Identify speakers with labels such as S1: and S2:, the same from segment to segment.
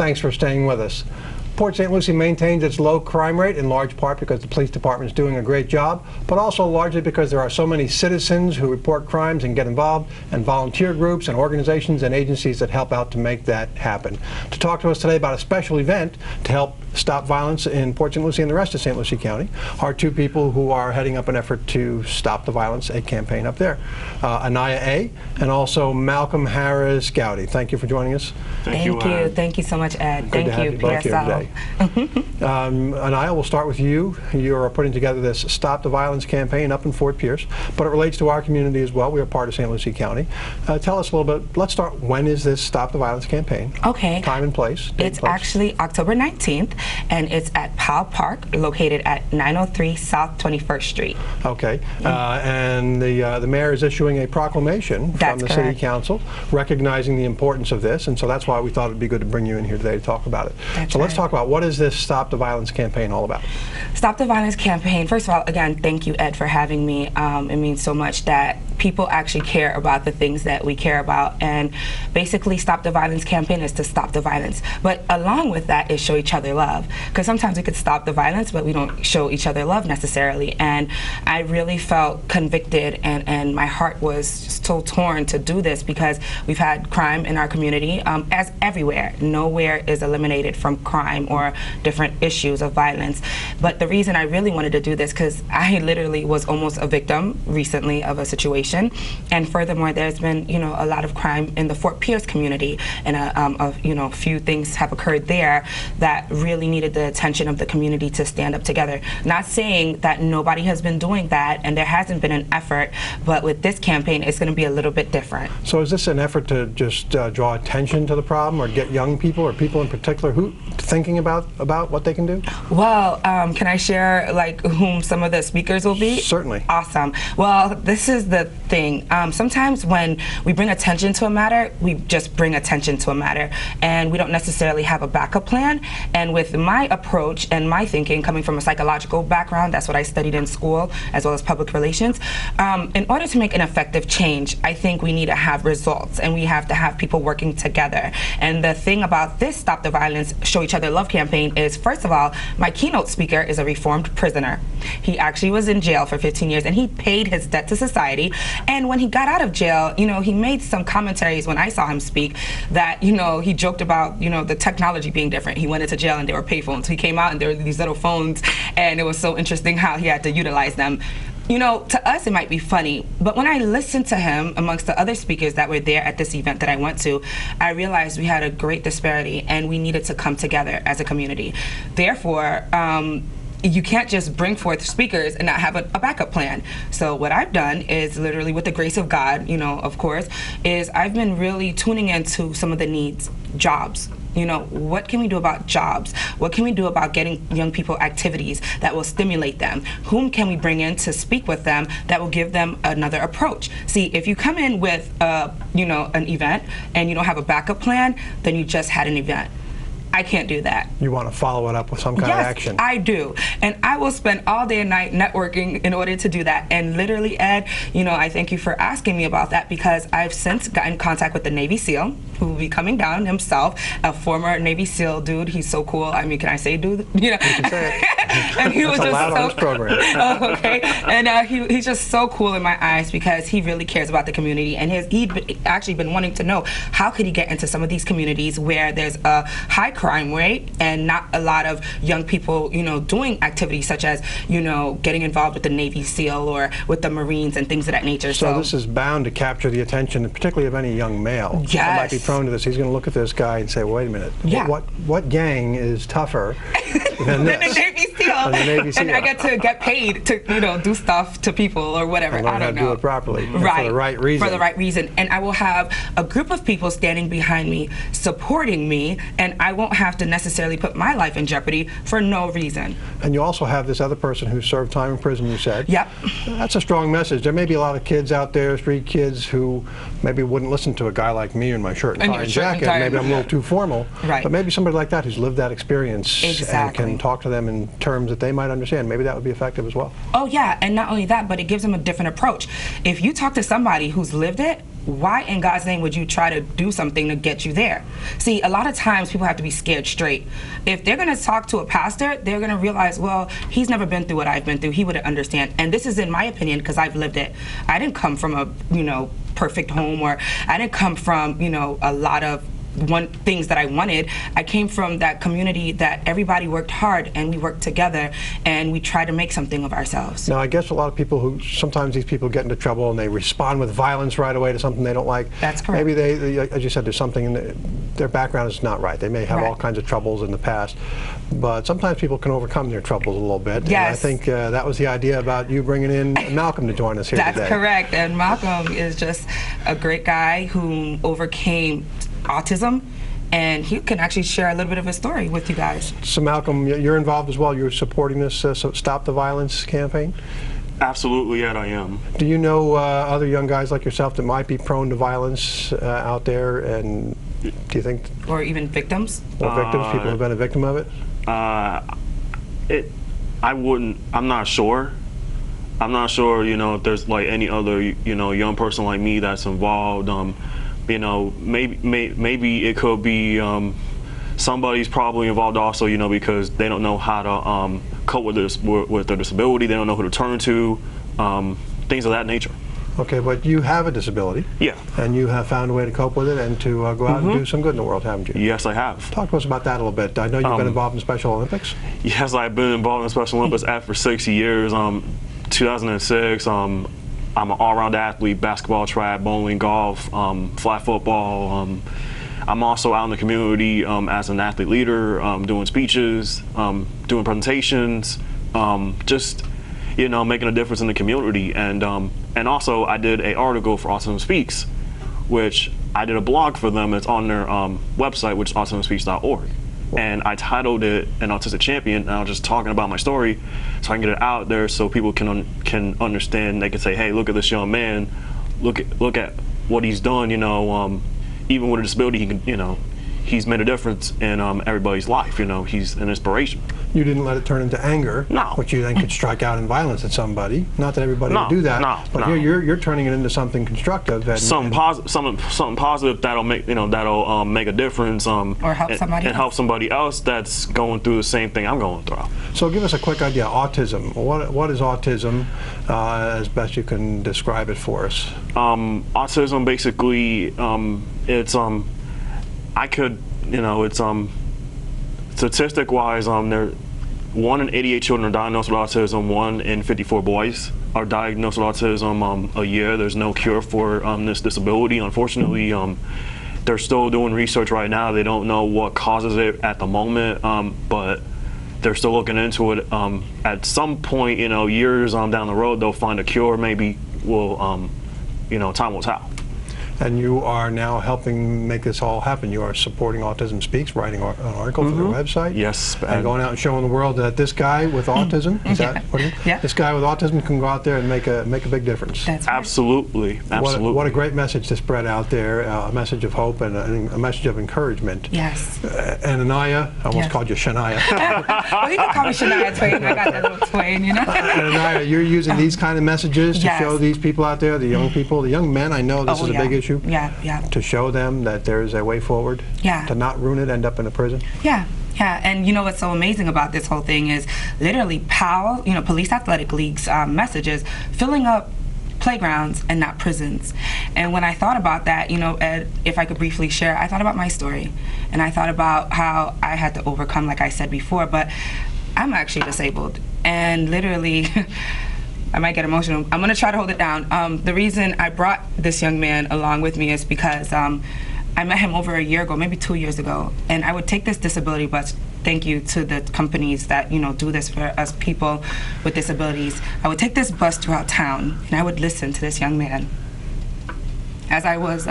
S1: Thanks for staying with us. Port St. Lucie maintains its low crime rate in large part because the police department is doing a great job, but also largely because there are so many citizens who report crimes and get involved, and volunteer groups and organizations and agencies that help out to make that happen. To talk to us today about a special event to help stop violence in Port St. Lucie and the rest of St. Lucie County are two people who are heading up an effort to stop the violence, a campaign up there. AniYa A and also Malcom Harris-Gowdie. Thank you for joining us.
S2: Thank you. Thank you so much, Ed.
S1: Good
S2: Thank you, PSL.
S1: AniYa, we'll start with you. You're putting together this Stop the Violence campaign up in Fort Pierce, but it relates to our community as well. We are part of St. Lucie County. Tell us a little bit, let's start, when is this Stop the Violence campaign?
S2: Okay.
S1: Time and place.
S2: It's actually October 19th, and it's at Powell Park, located at 903 South 21st Street.
S1: Okay. And the mayor is issuing a proclamation from the City Council recognizing the importance of this, and so that's why we thought it would be good to bring you in here today to talk about it. So let's talk about, what is this Stop the Violence campaign all about?
S2: Stop the Violence campaign, first of all, again, thank you, Ed, for having me. It means so much that people actually care about the things that we care about, and basically Stop the Violence campaign is to stop the violence, but along with that is show each other love, because sometimes we could stop the violence but we don't show each other love necessarily, and I really felt convicted, and my heart was so torn to do this because we've had crime in our community, as everywhere. Nowhere is eliminated from crime or different issues of violence, but the reason I really wanted to do this because I literally was almost a victim recently of a situation. And furthermore, there's been, a lot of crime in the Fort Pierce community, and a few things have occurred there that really needed the attention of the community to stand up together. Not saying that nobody has been doing that, and there hasn't been an effort, but with this campaign, it's going to be a little bit different. So
S1: is this an effort to just draw attention to the problem, or get young people, or people in particular, who thinking about what they can do?
S2: Well, can I share whom some of the speakers will be?
S1: Certainly.
S2: Awesome. Well, this is the thing. Sometimes when we bring attention to a matter, we just bring attention to a matter, and we don't necessarily have a backup plan. And with my approach and my thinking coming from a psychological background, that's what I studied in school, as well as public relations, in order to make an effective change, I think we need to have results, and we have to have people working together. And the thing about this Stop the Violence, Show Each Other Love campaign is, first of all, my keynote speaker is a reformed prisoner. He actually was in jail for 15 years, and he paid his debt to society. And when he got out of jail, he made some commentaries when I saw him speak that, he joked about, the technology being different. He went into jail and there were payphones. He came out and there were these little phones, and it was so interesting how he had to utilize them. To us it might be funny, but when I listened to him amongst the other speakers that were there at this event that I went to, I realized we had a great disparity and we needed to come together as a community. Therefore, you can't just bring forth speakers and not have a backup plan. So what I've done is, literally with the grace of God, of course, is I've been really tuning into some of the needs. Jobs. What can we do about jobs? What can we do about getting young people activities that will stimulate them? Whom can we bring in to speak with them that will give them another approach? See, if you come in with, an event and you don't have a backup plan, then you just had an event. I can't do that.
S1: You want to follow it up with some kind of action.
S2: Yes, I do. And I will spend all day and night networking in order to do that. And literally, Ed, I thank you for asking me about that, because I've since gotten in contact with the Navy SEAL, who will be coming down himself, a former Navy SEAL dude. He's so cool. I mean, can I say dude?
S1: You can say it.
S2: And he was
S1: just
S2: so
S1: on this program.
S2: Oh, okay. And he's just so cool in my eyes, because he really cares about the community, and he'd actually been wanting to know how could he get into some of these communities where there's a high crime rate and not a lot of young people, doing activities such as, getting involved with the Navy SEAL or with the Marines and things of that nature.
S1: So this is bound to capture the attention, particularly of any young male.
S2: Yes.
S1: That might be prone to this. He's going to look at this guy and say, wait a minute, what gang is tougher than this?
S2: The Navy SEAL. And I get paid to, do stuff to people or whatever.
S1: I don't know. Do it properly.
S2: Right.
S1: For the right reason.
S2: For the right reason. And I will have a group of people standing behind me, supporting me, and I won't have to necessarily put my life in jeopardy for no reason.
S1: And you also have this other person who served time in prison, you said.
S2: Yep.
S1: That's a strong message. There may be a lot of kids out there, street kids, who maybe wouldn't listen to a guy like me in my shirt and tie and jacket. Maybe I'm a little too formal.
S2: Right.
S1: But maybe somebody like that who's lived that experience and can talk to them in terms that they might understand. Maybe that would be effective as well.
S2: Oh yeah, and not only that, but it gives them a different approach. If you talk to somebody who's lived it, why in God's name would you try to do something to get you there? See, a lot of times people have to be scared straight. If they're going to talk to a pastor, they're going to realize, well, he's never been through what I've been through. He wouldn't understand. And this is in my opinion because I've lived it. I didn't come from a, perfect home, or I didn't come from, a lot of things that I wanted. I came from that community that everybody worked hard and we worked together and we tried to make something of ourselves.
S1: Now, I guess a lot of people sometimes these people get into trouble and they respond with violence right away to something they don't like.
S2: That's correct.
S1: Maybe they as you said, there's something in their background is not right. They may have all kinds of troubles in the past, but sometimes people can overcome their troubles a little bit.
S2: Yes.
S1: And I think that was the idea about you bringing in Malcom to join us here today.
S2: That's correct. And Malcom is just a great guy who overcame autism, and he can actually share a little bit of his story with you guys.
S1: So Malcom, you're involved as well. You're supporting this Stop the Violence campaign?
S3: Absolutely, Ed, I am.
S1: Do you know other young guys like yourself that might be prone to violence out there, and do you think...
S2: Or even victims?
S1: Or victims, people who have been a victim of it?
S3: I'm not sure. I'm not sure, if there's like any other, young person like me that's involved. Maybe it could be somebody's probably involved also, because they don't know how to cope with their disability. They don't know who to turn to, things of that nature.
S1: Okay, but you have a disability.
S3: Yeah.
S1: And you have found a way to cope with it and to go out and do some good in the world, haven't you?
S3: Yes, I have.
S1: Talk to us about that a little bit. I know you've been involved in Special Olympics.
S3: Yes, I've been involved in Special Olympics for 6 years. 2006, I'm an all-round athlete: basketball, track, bowling, golf, flag football. I'm also out in the community as an athlete leader, doing speeches, doing presentations, just making a difference in the community. And also I did an article for Autism Speaks, which I did a blog for them. It's on their website, which is autismspeaks.org. And I titled it "An Autistic Champion," and I was just talking about my story so I can get it out there so people can understand. They can say, hey, look at this young man, look at what he's done, even with a disability, he can, he's made a difference in everybody's life, he's an inspiration.
S1: You didn't let it turn into anger,
S3: no.
S1: Which you then could strike out in violence at somebody. Not that everybody would do that, but here you're turning it into something constructive. And, something
S3: positive that'll make make a difference, or
S2: help somebody
S3: and help somebody else that's going through the same thing I'm going through.
S1: So give us a quick idea. Autism. What is autism, as best you can describe it for us?
S3: Autism basically, it's statistic-wise, there 1 in 88 children are diagnosed with autism. 1 in 54 boys are diagnosed with autism a year. There's no cure for this disability. Unfortunately, they're still doing research right now. They don't know what causes it at the moment, but they're still looking into it. At some point, years down the road, they'll find a cure. Maybe will, time will tell.
S1: And you are now helping make this all happen. You are supporting Autism Speaks, writing an article for their website.
S3: Yes.
S1: And going out and showing the world that this guy with autism, is that what it is?
S2: Yeah.
S1: This guy with autism can go out there and make a big difference.
S2: That's right.
S3: Absolutely. Absolutely.
S1: What a great message to spread out there, a message of hope and a message of encouragement.
S2: Yes.
S1: And AniYa, I almost called you Shania.
S2: Well, you can call me Shania Twain. I got that little Twain,
S1: And AniYa, you're using these kind of messages to show these people out there, the young people, the young men. I know this is a big issue.
S2: Yeah.
S1: To show them that there's a way forward.
S2: Yeah.
S1: To not ruin it, end up in a prison.
S2: Yeah. Yeah, and what's so amazing about this whole thing is literally PAL, Police Athletic League's messages filling up playgrounds and not prisons. And when I thought about that, Ed, if I could briefly share, I thought about my story. And I thought about how I had to overcome, like I said before, but I'm actually disabled. And literally, I might get emotional. I'm gonna try to hold it down. The reason I brought this young man along with me is because I met him over a year ago, maybe 2 years ago, and I would take this disability bus. Thank you to the companies that do this for us people with disabilities. I would take this bus throughout town, and I would listen to this young man as I was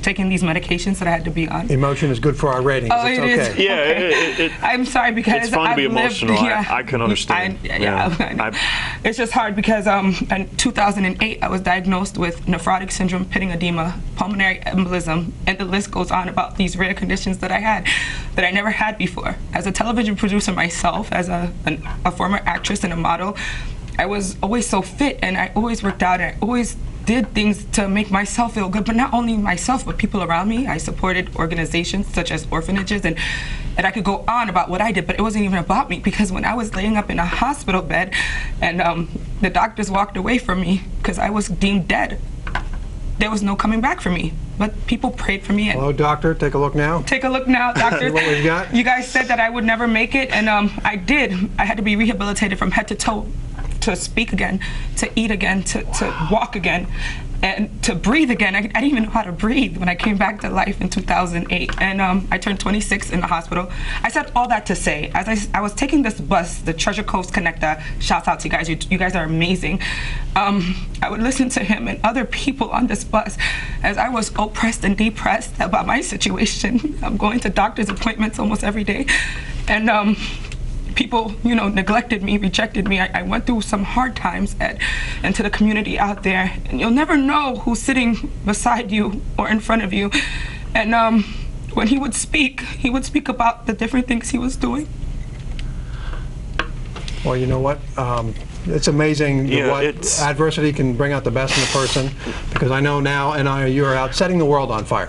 S2: taking these medications that I had to be on.
S1: Emotion is good for our ratings.
S2: Oh,
S1: it's
S2: it
S1: okay.
S2: is.
S3: Yeah,
S2: I'm sorry because
S3: it's fun to be emotional. I can understand.
S2: It's just hard because in 2008 I was diagnosed with nephrotic syndrome, pitting edema, pulmonary embolism, and the list goes on about these rare conditions that I had that I never had before. As a television producer myself, as a former actress and a model, I was always so fit and I always worked out and I always did things to make myself feel good, but not only myself, but people around me. I supported organizations such as orphanages, and I could go on about what I did, but it wasn't even about me, because when I was laying up in a hospital bed and the doctors walked away from me because I was deemed dead, there was no coming back for me. But people prayed for me. And
S1: hello, doctor. Take a look now.
S2: Take a look now, doctor.
S1: What we've got?
S2: You guys said that I would never make it, and I did. I had to be rehabilitated from head to toe, to speak again, to eat again, to walk again, and to breathe again. I didn't even know how to breathe when I came back to life in 2008. And I turned 26 in the hospital. I said all that to say, as I was taking this bus, the Treasure Coast Connector, shouts out to you guys. You guys are amazing. I would listen to him and other people on this bus as I was oppressed and depressed about my situation. I'm going to doctor's appointments almost every day. And people, neglected me, rejected me. I went through some hard times, and to the community out there. And you'll never know who's sitting beside you or in front of you. And when he would speak about the different things he was doing.
S1: Well, you know what? It's amazing what adversity can bring out the best in a person, because I know now, AniYa, you are out setting the world on fire.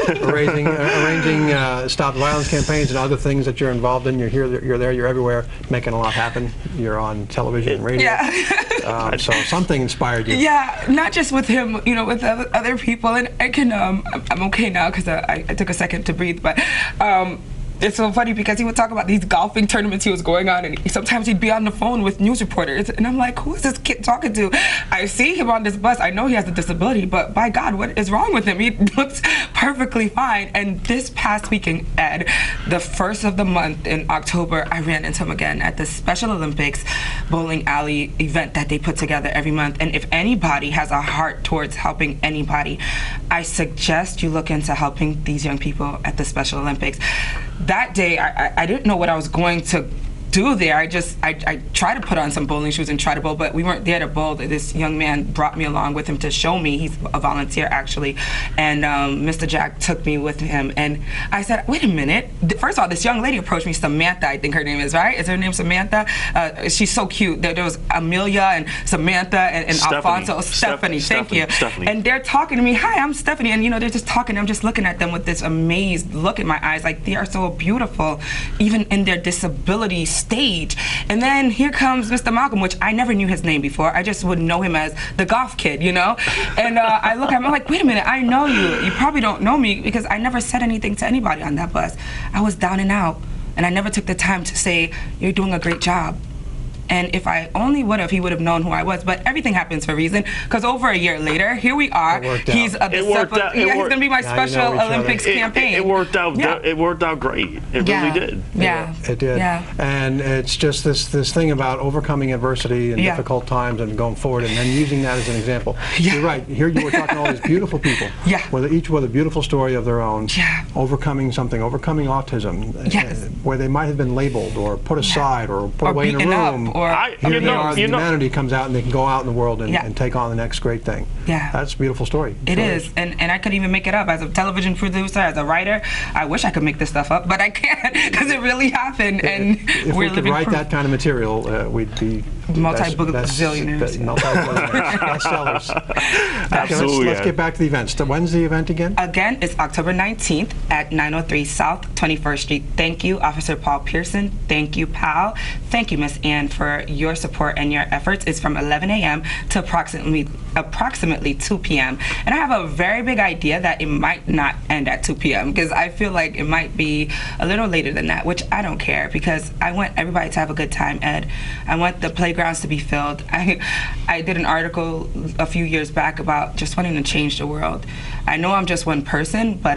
S1: arranging stop violence campaigns and other things that you're involved in. You're here, you're there, you're everywhere, making a lot happen. You're on television and radio.
S2: Yeah.
S1: So something inspired you.
S2: Yeah, not just with him, with other people. And I can, I'm okay now because I took a second to breathe, but it's so funny because he would talk about these golfing tournaments he was going on, and sometimes he'd be on the phone with news reporters, and I'm like, who is this kid talking to? I see him on this bus. I know he has a disability, but by God, what is wrong with him? He looks perfectly fine. And this past weekend, Ed, the first of the month in October, I ran into him again at the Special Olympics bowling alley event that they put together every month. And if anybody has a heart towards helping anybody, I suggest you look into helping these young people at the Special Olympics. That day, I didn't know what I was going to do there. I tried to put on some bowling shoes and try to bowl, but we weren't there to bowl. This young man brought me along with him to show me. He's a volunteer, actually. And Mr. Jack took me with him. And I said, wait a minute. First of all, this young lady approached me, Samantha, I think her name is, right? Is her name Samantha? She's so cute. There was Amelia and Samantha and Alfonso. Stephanie, thank you.
S3: Stephanie.
S2: And they're talking to me, hi, I'm Stephanie. And they're just talking. I'm just looking at them with this amazed look in my eyes, like they are so beautiful, even in their disability stage. And then here comes Mr. Malcom, which I never knew his name before. I just would know him as the golf kid, And I look at him, I'm like, wait a minute, I know you. You probably don't know me because I never said anything to anybody on that bus. I was down and out, and I never took the time to say, you're doing a great job. And if I only would have, he would have known who I was. But everything happens for a reason, because over a year later, here we are. He's going to be my Special Olympics campaign.
S3: It worked out.
S2: Yeah.
S3: It worked out great. It really did.
S2: Yeah,
S1: it did.
S2: Yeah.
S1: And it's just this thing about overcoming adversity and difficult times and going forward, and then using that as an example.
S2: Yeah.
S1: You're right. Here you were talking to all these beautiful people.
S2: Yeah.
S1: Each with a beautiful story of their own.
S2: Yeah.
S1: Overcoming something, overcoming autism,
S2: yes.
S1: Where they might have been labeled or put aside or put away in a room. Humanity comes out, and they can go out in the world and take on the next great thing.
S2: Yeah.
S1: That's a beautiful story.
S2: It is. And I couldn't even make it up. As a television producer, as a writer, I wish I could make this stuff up, but I can't, because it really happened. And
S1: if we could write that kind of material, we'd be
S2: multi-billionaires.
S1: Bestsellers.
S3: Absolutely.
S1: Let's get back to the events. When's the event again?
S2: Again, it's October 19th at 903 South 21st Street. Thank you, Officer Paul Pearson. Thank you, Pal. Thank you, Miss Ann, for your support and your efforts. It's from 11 a.m. to approximately 2 p.m. And I have a very big idea that it might not end at 2 p.m. because I feel like it might be a little later than that, which I don't care, because I want everybody to have a good time, Ed. I want the playgrounds to be filled. I did an article a few years back about just wanting to change the world. I know I'm just one person, but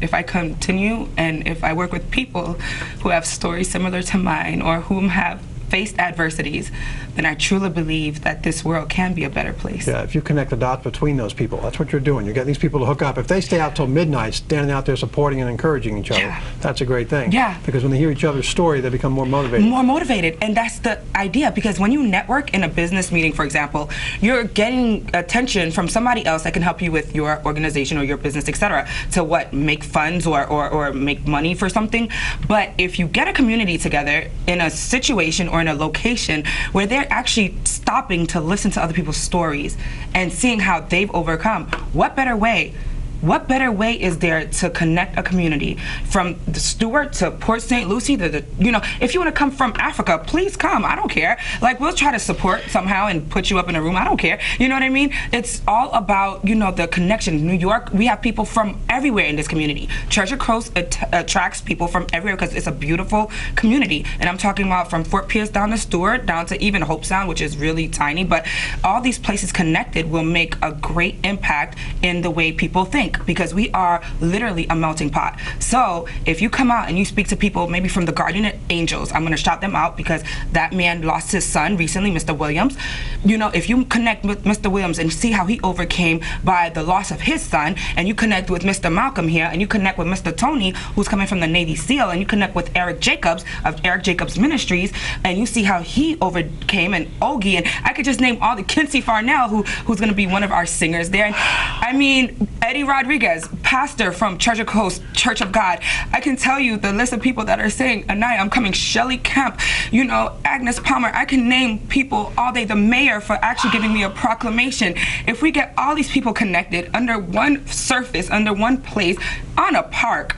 S2: if I continue and if I work with people who have stories similar to mine or whom have faced adversities, then I truly believe that this world can be a better place.
S1: Yeah, if you connect the dots between those people, that's what you're doing. You're getting these people to hook up. If they stay out till midnight, standing out there supporting and encouraging each other, that's a great thing.
S2: Yeah.
S1: Because when they hear each other's story, they become more motivated.
S2: More motivated, and that's the idea, because when you network in a business meeting, for example, you're getting attention from somebody else that can help you with your organization or your business, etc., to make funds or make money for something. But if you get a community together in a situation or in a location where they're actually stopping to listen to other people's stories and seeing how they've overcome. What better way? What better way is there to connect a community from the Stewart to Port St. Lucie? You know, if you want to come from Africa, please come. I don't care. Like, we'll try to support somehow and put you up in a room. I don't care. You know what I mean? It's all about, you know, the connection. New York, we have people from everywhere in this community. Treasure Coast attracts people from everywhere because it's a beautiful community. And I'm talking about from Fort Pierce down to Stewart, down to even Hope Sound, which is really tiny. But all these places connected will make a great impact in the way people think, because we are literally a melting pot. So if you come out and you speak to people maybe from the Guardian Angels, I'm going to shout them out because that man lost his son recently, Mr. Williams. You know, if you connect with Mr. Williams and see how he overcame by the loss of his son, and you connect with Mr. Malcolm here, and you connect with Mr. Tony, who's coming from the Navy SEAL, and you connect with Eric Jacobs of Eric Jacobs Ministries, and you see how he overcame, and Ogie, and I could just name all the Kinsey Farnell, who's going to be one of our singers there. And, I mean, Eddie Rodriguez, pastor from Treasure Coast Church of God. I can tell you the list of people that are saying, AniYa, I'm coming. Shelly Kemp, you know, Agnes Palmer. I can name people all day. The mayor for actually giving me a proclamation. If we get all these people connected under one surface, under one place, on a park,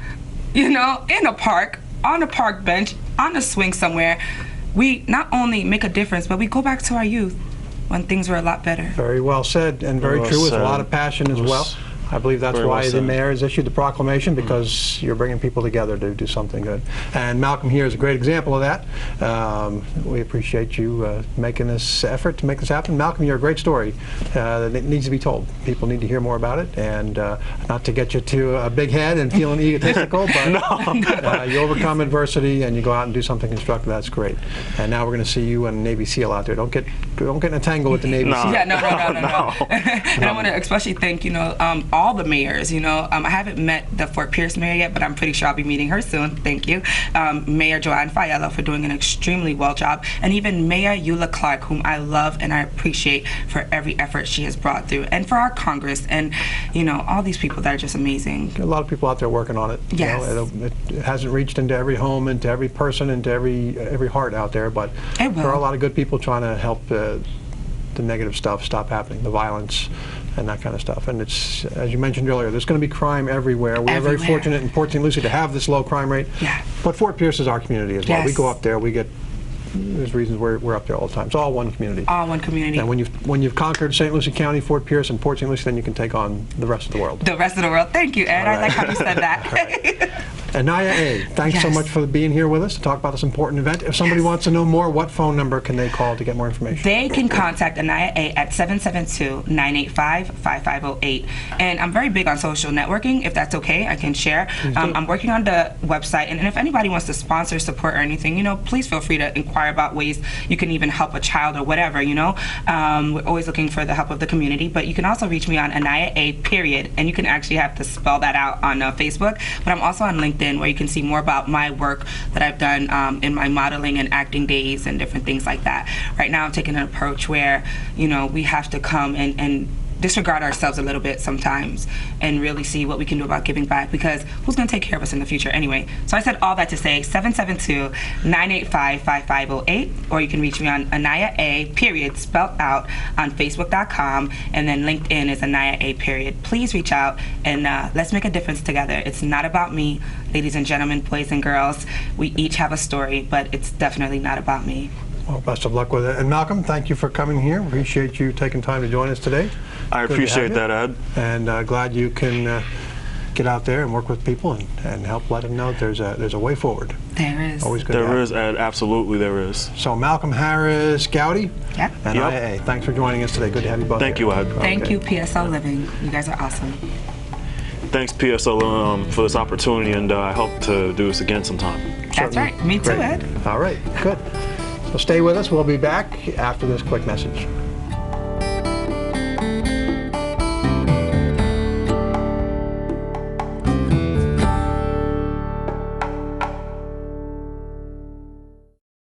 S2: you know, in a park, on a park bench, on a swing somewhere, we not only make a difference, but we go back to our youth when things were a lot better.
S1: Very well said, and very true, with a lot of passion as well. I believe that's why the mayor has issued the proclamation, because you're bringing people together to do something good. And Malcolm here is a great example of that. We appreciate you making this effort to make this happen. Malcolm, you're a great story that needs to be told. People need to hear more about it, and not to get you to a big head and feeling egotistical, but you overcome adversity and you go out and do something constructive. That's great. And now we're going to see you and Navy SEAL out there. Don't get in a tangle with the Navy SEAL.
S2: Yeah, no. And I want to especially thank, you know, all the mayors. You know, I haven't met the Fort Pierce mayor yet, but I'm pretty sure I'll be meeting her soon. Thank you. Mayor Joanne Fiella for doing an extremely well job, and even Mayor Eula Clark, whom I love and I appreciate for every effort she has brought through, and for our Congress, and, you know, all these people that are just amazing.
S1: A lot of people out there working on it.
S2: Yes.
S1: You know, it hasn't reached into every home, into every person, into every heart out there, but there are a lot of good people trying to help the negative stuff stop happening, the violence and that kind of stuff. And it's, as you mentioned earlier, there's going to be crime everywhere. We're very fortunate in Port St. Lucie to have this low crime rate.
S2: Yeah.
S1: But Fort Pierce is our community as well.
S2: Yes.
S1: We go up there, we get, there's reasons we're up there all the time. It's all one community.
S2: All one community.
S1: And when you've conquered St. Lucie County, Fort Pierce, and Port St. Lucie, then you can take on the rest of the world.
S2: The rest of the world. Thank you, Ed. I like how you said that.
S1: AniYa A, thanks so much for being here with us to talk about this important event. If somebody wants to know more, what phone number can they call to get more information?
S2: They can contact AniYa A at 772-985-5508. And I'm very big on social networking, if that's okay, I can share. I'm working on the website, and if anybody wants to sponsor, support, or anything, you know, please feel free to inquire about ways you can even help a child or whatever, you know. We're always looking for the help of the community, but you can also reach me on AniYa A, period, and you can actually have to spell that out on Facebook, but I'm also on LinkedIn, where you can see more about my work that I've done in my modeling and acting days and different things like that. Right now I'm taking an approach where, you know, we have to come and disregard ourselves a little bit sometimes and really see what we can do about giving back, because who's going to take care of us in the future anyway? So I said all that to say 772-985-5508, or you can reach me on AniYa A, period, spelled out, on Facebook.com, and then LinkedIn is AniYa A, period. Please reach out and let's make a difference together. It's not about me, ladies and gentlemen, boys and girls. We each have a story, but it's definitely not about me.
S1: Well, best of luck with it. And Malcolm, thank you for coming here. Appreciate you taking time to join us today.
S3: I appreciate that, Ed.
S1: And glad you can get out there and work with people and help let them know there's a way forward.
S2: There is.
S1: Always good.
S3: There is, Ed. Absolutely, there is.
S1: So Malcom Harris-Gowdie,
S2: Yep.
S1: AniYa A. Thanks for joining us today. Good to have you both.
S3: Thank you, Ed.
S2: Thank you, PSL Living. You guys are awesome.
S3: Thanks, PSL, for this opportunity, and I hope to do this again sometime.
S2: That's right. Me too, Ed.
S1: All right, good. So stay with us. We'll be back after this quick message.